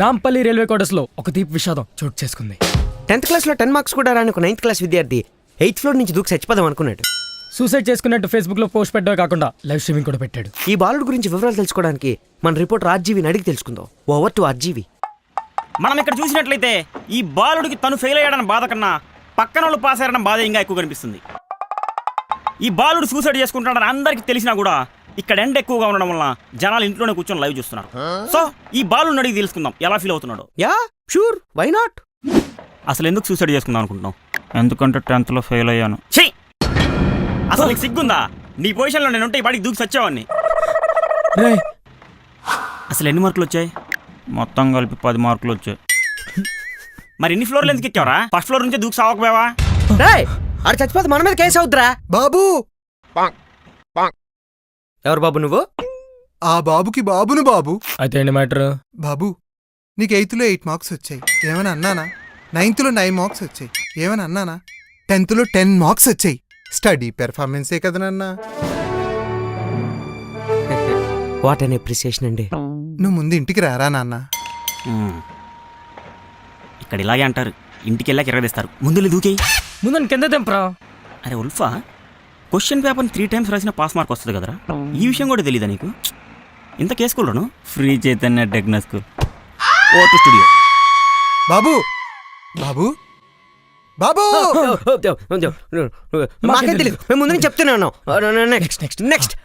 Nampally railway quarters లో ఒక తీపి విషాదం చోటు చేసుకుంది. 10th క్లాస్లో 10 మార్క్స్ కూడా రాని ఒక 9th క్లాస్ విద్యార్థి 8th ఫ్లోర్ నుంచి దూకి చచ్చిపోదాం అనుకున్నాడు. సూసైడ్ చేసుకున్నట్టు ఫేస్బుక్ లో పోస్ట్ పెట్టడమే కాకుండా లైవ్ స్ట్రీమింగ్ కూడా పెట్టాడు. ఈ బాలుడు గురించి వివరాలు తెలుసుకోవడానికి మన రిపోర్టర్ ఆర్జీవిని అడిగి తెలుసుకుందాం. Over to RGV. మనం ఇక్కడ చూసినట్లయితే ఈ బాలుడికి తను ఫెయిల్ అయ్యాడన్న బాధ కన్నా పక్కన వాళ్ళు పాస్ అయ్యారన్న బాధ ఇంకా ఎక్కువ కనిపిస్తుంది. ఈ బాలుడు సూసైడ్ చేసుకుంటాడని అందరికీ తెలిసినా కూడా ఇక్కడ ఎండ ఎక్కువగా ఉండడం వల్ల జనాలు ఇంట్లోనే కూర్చొని లైవ్ చూస్తున్నారు. సో ఈ బాలుడిని అడిగి తెలుసుకుందాం ఎలా ఫీల్ అవుతున్నాడు. Yeah sure, why not. అసలు ఎందుకు సూసైడ్ చేసుకుందాం అనుకుంటున్నాం? ఎందుకంటే 10th లో ఫెయిల్ అయ్యాను. చెయ్యి, అసలు నీకు సిగ్గుందా? నీ పొజిషన్లో నేను ఉంటే ఈ పాటికి దూకి సచ్చేవాడిని. అసలు ఎన్ని మార్కులు వచ్చాయి? మొత్తం కలిపి 10 మార్కులు వచ్చాయి. మరి ఇన్ని ఫ్లోర్లు ఎందుకు ఎక్కావరా? ఫస్ట్ ఫ్లోర్ నుంచి దూకి సావకపోయావా? ఆడు చచ్చిపోతే మన మీద కేసు అవుద్రా బాబు. ఎవరు బాబు నువ్వు? ఆ బాబుకి బాబును బాబు. అయితే ఏంటి మ్యాటర్? బాబు, నీకు 8th లో 8 మార్క్స్ వచ్చాయి, ఏమని అన్నానా? 9th లో 9 మార్క్స్ వచ్చాయి, ఏమని అన్నానా? 10th లో 10 మార్క్స్ వచ్చాయి. స్టడీ పెర్ఫార్మెన్సే కదా నాన్న. వాట్ అన్ అప్రిసియేషన్ అండి. నువ్వు ముందు ఇంటికి రారా నాన్న. ఇక్కడ ఇలాగే అంటారు, ఇంటికి వెళ్ళాక ఎరగదీస్తారు. ముందు దూకేయి. ముందు కింద తెంపరా. అరే ఉల్ఫా, క్వశ్చన్ పేపర్ని 3 times రాసిన పాస్ మార్క్ వస్తుంది కదరా. ఈ విషయం కూడా తెలీదా నీకు? ఇంత కేసుకున్నాను. ఫ్రీ చైతన్య టెక్నో స్కూల్, ఓటు స్టూడియో. బాబు బాబు బాబు. మాకేం తెలియదు, మేము ముందు నుంచి చెప్తూనే ఉన్నాం. Next next next next